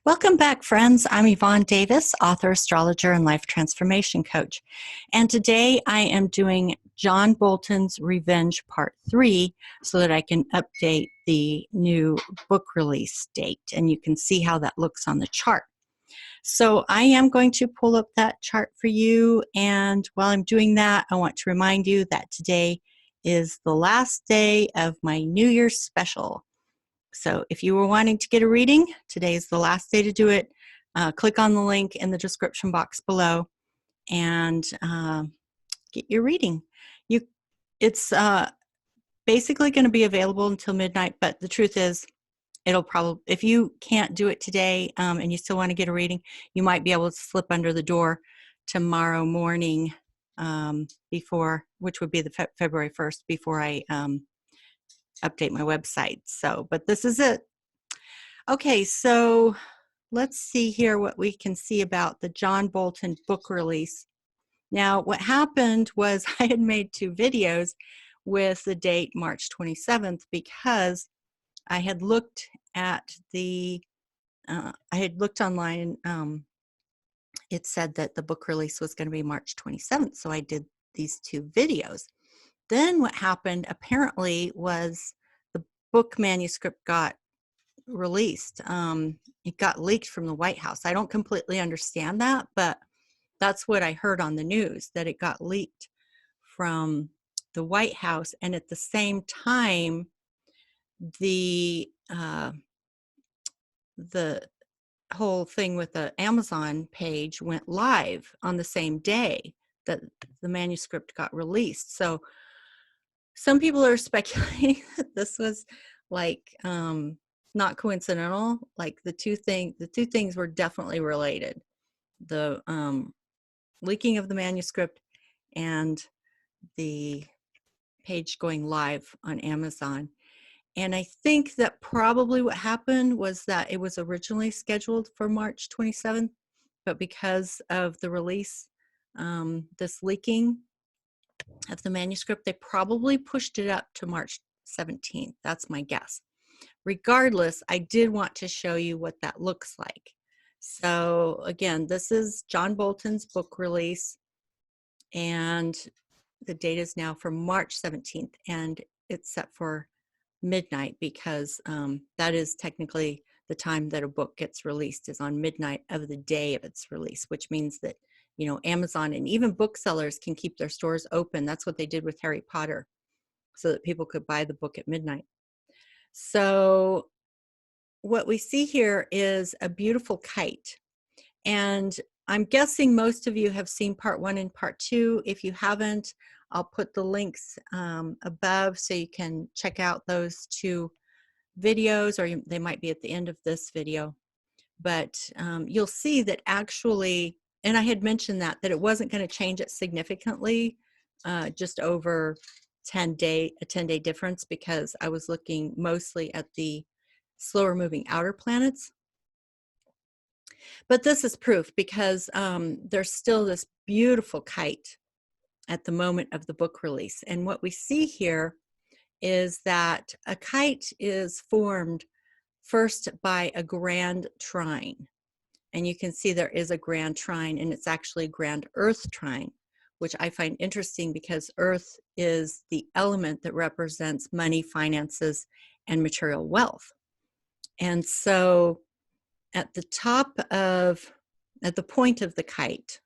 Welcome back, friends. I'm Yvonne Davis, author, astrologer, and life transformation coach. And today I am doing John Bolton's Revenge Part 3 so that I can update the new book release date. And you can see how that looks on the chart. So I am going to pull up that chart for you. And while I'm doing that, I want to remind you that today is the last day of my New Year's special. So if you were wanting to get a reading, today is the last day to do it. Click on the link in the description box below and get your reading. It's basically going to be available until midnight, but the truth is, it'll probably, if you can't do it today and you still want to get a reading, you might be able to slip under the door tomorrow morning before, which would be the February 1st, before I update my website. So, but this is it. Okay, so let's see here what we can see about the John Bolton book release. Now, what happened was I had made 2 videos with the date March 27th because I had looked at I had looked online and it said that the book release was going to be March 27th. So I did these 2 videos. Then what happened apparently was the book manuscript got released. It got leaked from the White House. I don't completely understand that, but that's what I heard on the news, that it got leaked from the White House. And at the same time, the whole thing with the Amazon page went live on the same day that the manuscript got released. So some people are speculating that this was like not coincidental. Like the two things were definitely related: the leaking of the manuscript and the page going live on Amazon. And I think that probably what happened was that it was originally scheduled for March 27th, but because of the release, this leaking of the manuscript, they probably pushed it up to March 17th. That's my guess. Regardless, I did want to show you what that looks like. So again, this is John Bolton's book release, and the date is now for March 17th, and it's set for midnight because that is technically the time that a book gets released, is on midnight of the day of its release, which means that, you know, Amazon and even booksellers can keep their stores open. That's what they did with Harry Potter, so that people could buy the book at midnight. So what we see here is a beautiful kite. And I'm guessing most of you have seen part 1 and part 2. If you haven't, I'll put the links above so you can check out those 2 videos, or they might be at the end of this video. But you'll see that actually, and I had mentioned that it wasn't going to change it significantly, just over a 10-day difference, because I was looking mostly at the slower moving outer planets. But this is proof, because there's still this beautiful kite at the moment of the book release. And what we see here is that a kite is formed first by a grand trine. And you can see there is a grand trine, and it's actually a grand earth trine, which I find interesting because earth is the element that represents money, finances, and material wealth. And so at the point of the kite,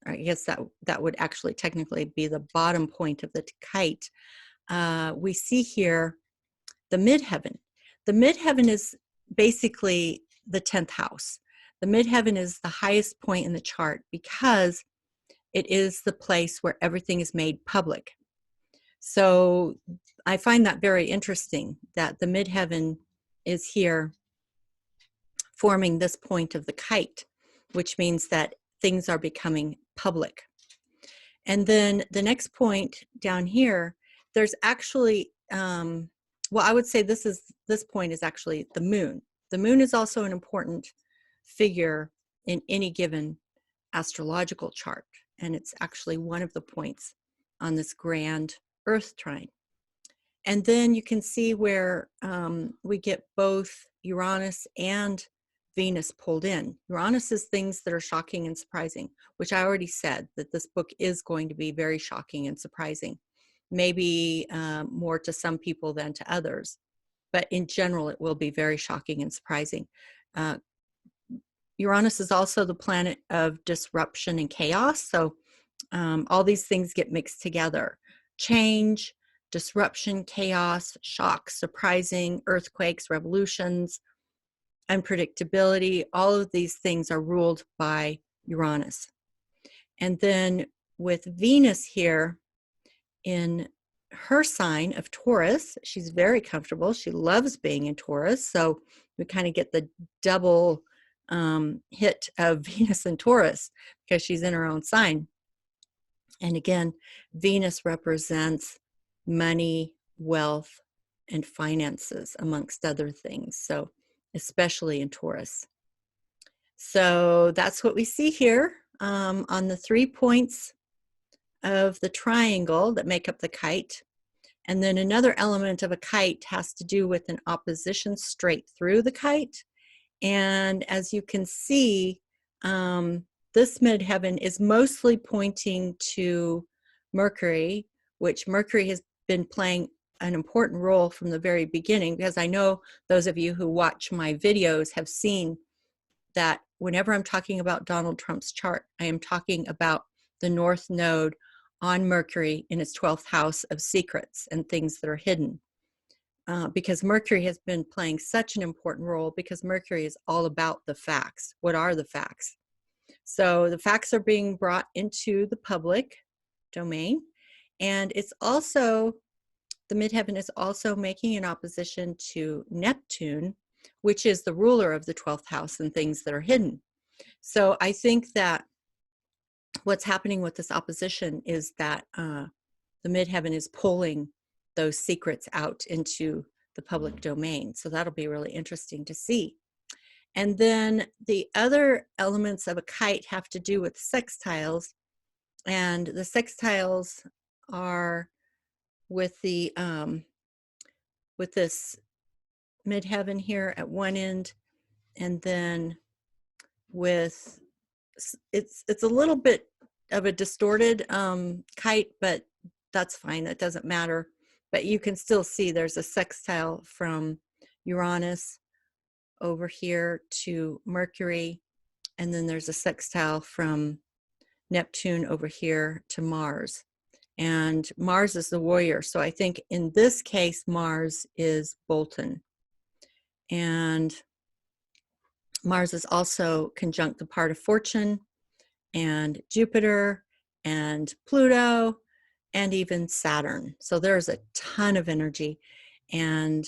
or I guess that would actually technically be the bottom point of the kite, we see here the midheaven. The midheaven is basically the 10th house. The midheaven is the highest point in the chart because it is the place where everything is made public. So I find that very interesting, that the midheaven is here forming this point of the kite, which means that things are becoming public. And then the next point down here, there's actually, well, I would say this point is actually the moon. The moon is also an important figure in any given astrological chart, and it's actually one of the points on this grand earth trine. And then you can see where we get both Uranus and Venus pulled in. Uranus is things that are shocking and surprising, which I already said that this book is going to be very shocking and surprising. Maybe more to some people than to others, but in general, it will be very shocking and surprising. Uranus is also the planet of disruption and chaos. So all these things get mixed together. Change, disruption, chaos, shock, surprising, earthquakes, revolutions, unpredictability. All of these things are ruled by Uranus. And then with Venus here in her sign of Taurus, she's very comfortable. She loves being in Taurus. So we kind of get the double hit of Venus and Taurus because she's in her own sign. And again, Venus represents money, wealth, and finances, amongst other things. So especially in Taurus. So that's what we see here on the 3 points of the triangle that make up the kite. And then another element of a kite has to do with an opposition straight through the kite. And as you can see, this midheaven is mostly pointing to Mercury, which Mercury has been playing an important role from the very beginning, because I know those of you who watch my videos have seen that whenever I'm talking about Donald Trump's chart, I am talking about the North Node on Mercury in its 12th house of secrets and things that are hidden. Because Mercury has been playing such an important role, because Mercury is all about the facts. What are the facts? So the facts are being brought into the public domain, and it's also, the midheaven is also making an opposition to Neptune, which is the ruler of the 12th house and things that are hidden. So I think that what's happening with this opposition is that the midheaven is pulling those secrets out into the public domain. So that'll be really interesting to see. And then the other elements of a kite have to do with sextiles. And the sextiles are with the with this midheaven here at one end, and then with, it's a little bit of a distorted kite, but that's fine, that doesn't matter. But you can still see there's a sextile from Uranus over here to Mercury, and then there's a sextile from Neptune over here to Mars. And Mars is the warrior. So I think in this case, Mars is Bolton. And Mars is also conjunct the part of Fortune and Jupiter and Pluto and even Saturn. So there's a ton of energy. And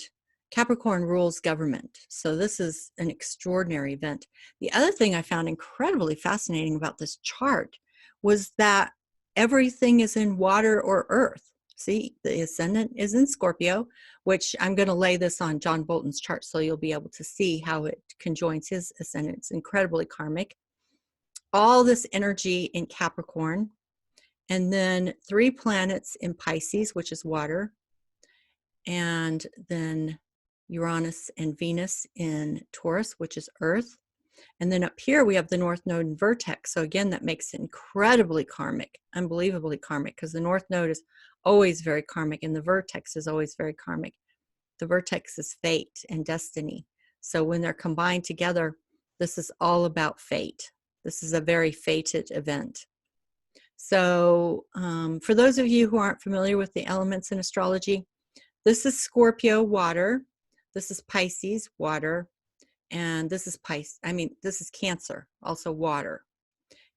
Capricorn rules government. So this is an extraordinary event. The other thing I found incredibly fascinating about this chart was that everything is in water or earth. See, the ascendant is in Scorpio, which I'm going to lay this on John Bolton's chart so you'll be able to see how it conjoins his ascendant. It's incredibly karmic. All this energy in Capricorn, and then 3 planets in Pisces, which is water, and then Uranus and Venus in Taurus, which is earth. And then up here we have the North Node and vertex. So again, that makes it incredibly karmic, unbelievably karmic, because the North Node is always very karmic and the vertex is always very karmic. The vertex is fate and destiny. So when they're combined together, this is all about fate. This is a very fated event. So for those of you who aren't familiar with the elements in astrology, this is Scorpio, water. This is Pisces, water. And this is this is Cancer, also water.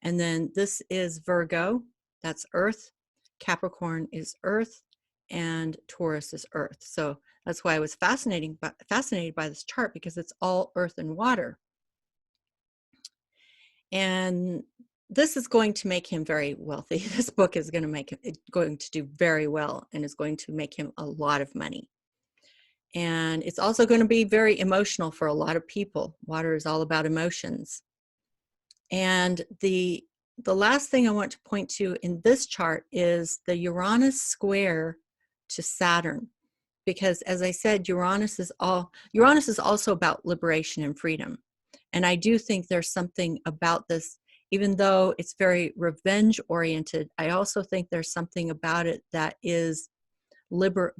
And then this is Virgo, that's earth. Capricorn is earth, and Taurus is earth. So that's why I was fascinated by this chart, because it's all earth and water. And this is going to make him very wealthy. This book is going to do very well and is going to make him a lot of money. And it's also going to be very emotional for a lot of people. Water is all about emotions. And the last thing I want to point to in this chart is the Uranus square to Saturn. Because as I said, Uranus is also about liberation and freedom. And I do think there's something about this, even though it's very revenge oriented, I also think there's something about it that is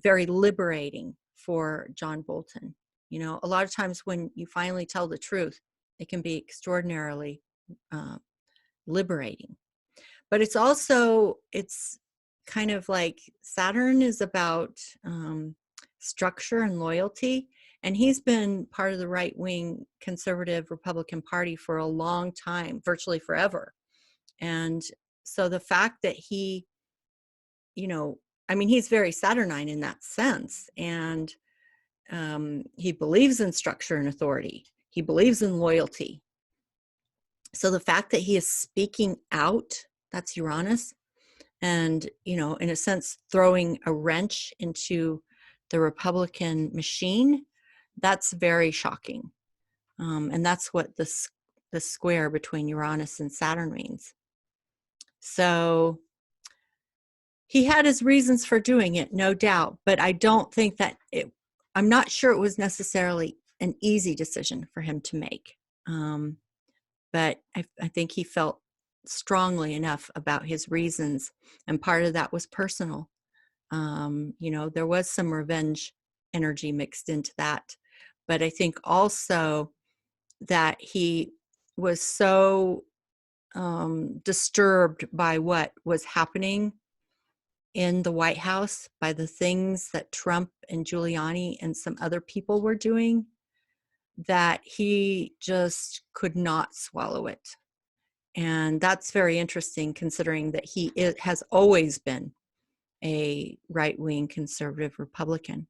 very liberating for John Bolton. You know, a lot of times when you finally tell the truth, it can be extraordinarily uh, liberating. But it's kind of like Saturn is about structure and loyalty. And he's been part of the right-wing conservative Republican Party for a long time, virtually forever. And so the fact that he, you know, I mean, he's very Saturnine in that sense. And he believes in structure and authority. He believes in loyalty. So the fact that he is speaking out, that's Uranus, and, you know, in a sense, throwing a wrench into the Republican machine, that's very shocking. And that's what the square between Uranus and Saturn means. So he had his reasons for doing it, no doubt, but I don't think that I'm not sure it was necessarily an easy decision for him to make. But I think he felt strongly enough about his reasons, and part of that was personal. You know, there was some revenge energy mixed into that, but I think also that he was so disturbed by what was happening in the White House, by the things that Trump and Giuliani and some other people were doing, that he just could not swallow it. And that's very interesting, considering that it has always been a right-wing conservative Republican.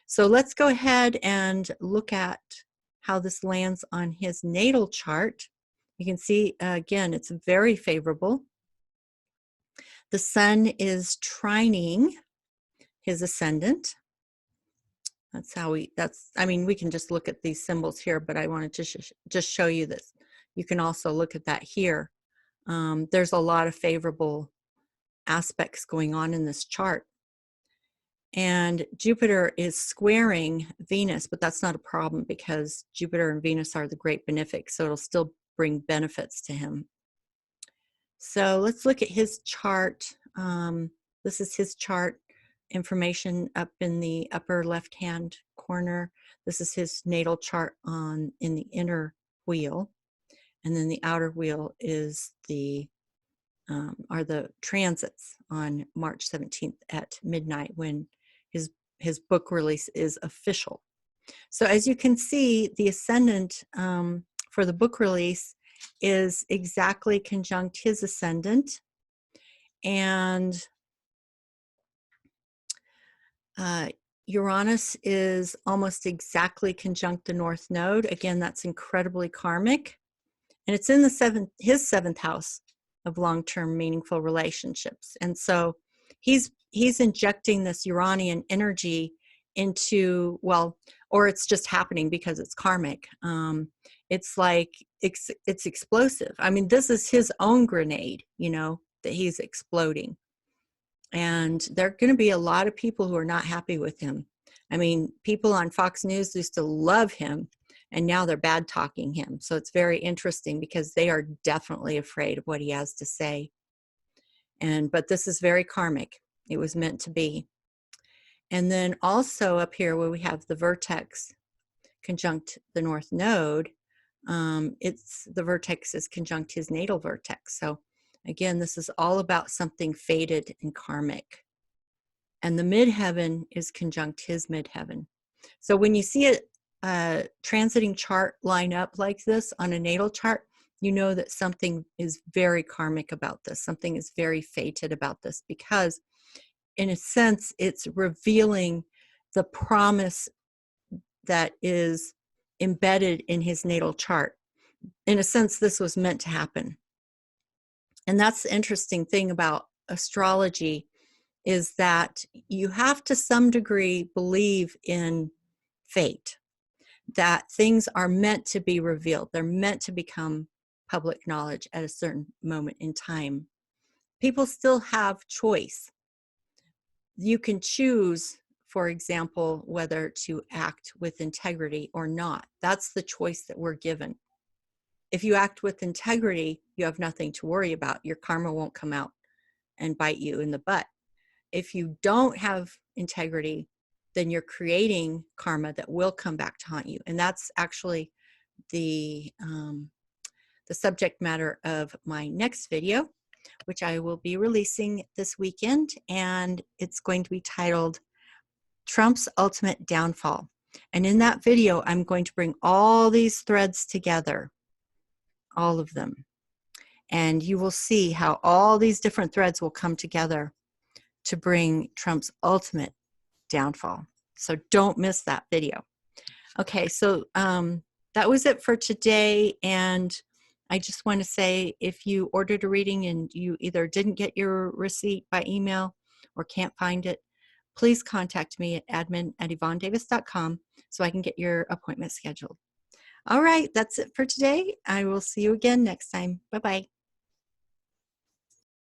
So let's go ahead and look at how this lands on his natal chart. You can see, again, it's very favorable. The sun is trining his ascendant. I mean, we can just look at these symbols here, but I wanted to just show you this. You can also look at that here. There's a lot of favorable aspects going on in this chart. And Jupiter is squaring Venus, but that's not a problem because Jupiter and Venus are the great benefics, so it'll still bring benefits to him. So let's look at his chart. This is his chart information up in the upper left-hand corner. This is his natal chart in the inner wheel. And then the outer wheel is are the transits on March 17th at midnight, when his book release is official. So as you can see, the ascendant for the book release is exactly conjunct his ascendant, and Uranus is almost exactly conjunct the North Node. Again, that's incredibly karmic, and it's in his seventh house of long-term meaningful relationships. And so he's injecting this Uranian energy into, well, or it's just happening because it's karmic. It's like it's explosive. I mean, this is his own grenade, you know, that he's exploding. And there are going to be a lot of people who are not happy with him. I mean, people on Fox News used to love him, and now they're bad talking him. So it's very interesting because they are definitely afraid of what he has to say. But this is very karmic. It was meant to be. And then also up here where we have the vertex conjunct the North Node, the vertex is conjunct his natal vertex. So again, this is all about something fated and karmic. And the midheaven is conjunct his midheaven. So when you see a transiting chart line up like this on a natal chart, you know that something is very karmic about this. Something is very fated about this, because in a sense, it's revealing the promise that is embedded in his natal chart. In a sense, this was meant to happen. And that's the interesting thing about astrology, is that you have to some degree believe in fate, that things are meant to be revealed. They're meant to become public knowledge at a certain moment in time. People still have choice. You can choose, for example, whether to act with integrity or not. That's the choice that we're given. if you act with integrity, you have nothing to worry about. Your karma won't come out and bite you in the butt. If you don't have integrity, then you're creating karma that will come back to haunt you. And that's actually the subject matter of my next video, which I will be releasing this weekend. And it's going to be titled Trump's Ultimate Downfall. And in that video, I'm going to bring all these threads together, all of them. And you will see how all these different threads will come together to bring Trump's ultimate downfall. So don't miss that video. Okay, so that was it for today. And I just want to say, if you ordered a reading and you either didn't get your receipt by email or can't find it, please contact me at admin@yvonnedavis.com so I can get your appointment scheduled. All right, that's it for today. I will see you again next time. Bye-bye.